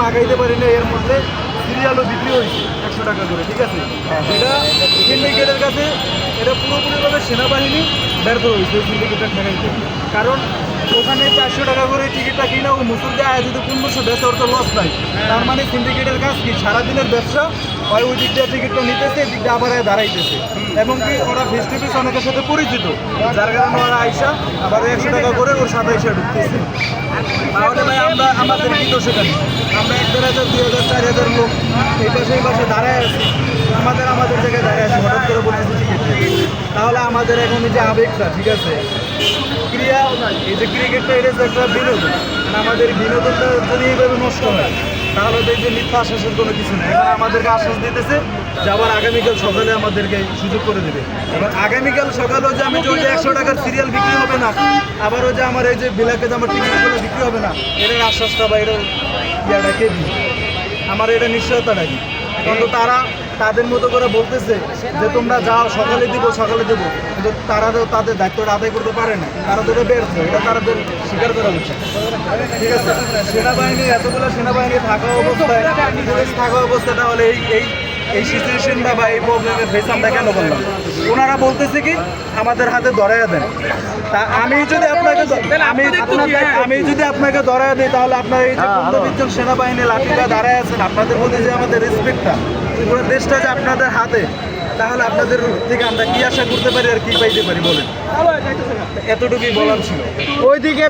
আগাইতে পারি না, এর মধ্যে সিরিয়ালও বিক্রি হয়েছে 100 টাকা করে, ঠিক আছে। এটা সিন্ডিকেটের কাছে এটা পুরোপুরিভাবে সেনাবাহিনী ব্যর্থ হয়েছে সিন্ডিকেটটা ঠেকাইতে। কারণ ওখানে 400 টাকা করে টিকিটটা কিনা ও মুসুরকে আয় যদি 1500 বেচে, ওর তো লস নাই। তার মানে সিন্ডিকেটের কাজ কি, সারাদিনের ব্যবসা হয় ওই দিক দিয়ে টিকিটটা নিতেছে, এদিক দিয়ে আবার দাঁড়াইতেছে, এবং কি ওরা ফেস টু ফেস অনেকের সাথে পরিচিত, যার কারণে ওরা আইসা আবার 100 টাকা করে ওর সাথে এসে ঢুকতেছে। তাহলে ভাই আমরা আমাদের কি দোষ এখানে? আমরা 1000, 2000, 4000 লোক এই পাশে দাঁড়ায় আছি, আমাদের জায়গায় দাঁড়ায় আছি, হঠাৎ করে বলতেছি টিকিট নেই। তাহলে আমাদের এখন এই যে আবেগটা, ঠিক আছে, ক্রিয়া, এই যে ক্রিকেটটা এটা হচ্ছে একটা বিনোদন, আমাদের বিনোদনটা যদি এইভাবে নষ্ট হয় তাহলে তো এই যে মিথ্যা আশ্বাসের কোনো কিছু নেই। এবার আমাদেরকে আশ্বাস দিতেছে যে আবার আগামীকাল সকালে আমাদেরকে সুযোগ করে দেবে। এবার আগামীকাল সকালেও যে আমি যে 100 টাকার সিরিয়াল বিক্রি হবে না, আবারও যে আমার এই যে বিলাকে যে আমার টিকিটগুলো বিক্রি হবে না, এটার আশ্বাসটা বা এটার ইয়াটা কে দিই, আমার এটা নিশ্চয়তাটা কি? কিন্তু তারা তাদের মতো করে বলতেছে যে তোমরা যাও, সকালে দেবো, কিন্তু তারা তো তাদের দায়িত্বটা আদায় করতে পারে না, তারা তো এটা ব্যর্থ, এটা তাদের স্বীকার করা উচিত, ঠিক আছে। সেনাবাহিনী, এতগুলো সেনাবাহিনী থাকা অবস্থায়, পুলিশ থাকা অবস্থায় তাহলে এই সিচুয়েশনটা বা এই প্রবলেমের ফেস আমরা কেন করলাম? ওনারা বলতেছে কি আমাদের হাতে ধরাইয়া দেন। তা আমি যদি আপনাকে ধরাইয়া দিই, তাহলে আপনার এই যে 15-20 জন সেনাবাহিনী লাঠিটা দাঁড়ায় আছেন, আপনাদের মধ্যে যে আমাদের রেসপেক্টটা, পুরো দেশটা যে আপনাদের হাতে, তাহলে আপনাদের থেকে আমরা কি আশা করতে পারি আর কি পাইতে পারি বলেন? এতটুকুই বলার ছিল। ওইদিকে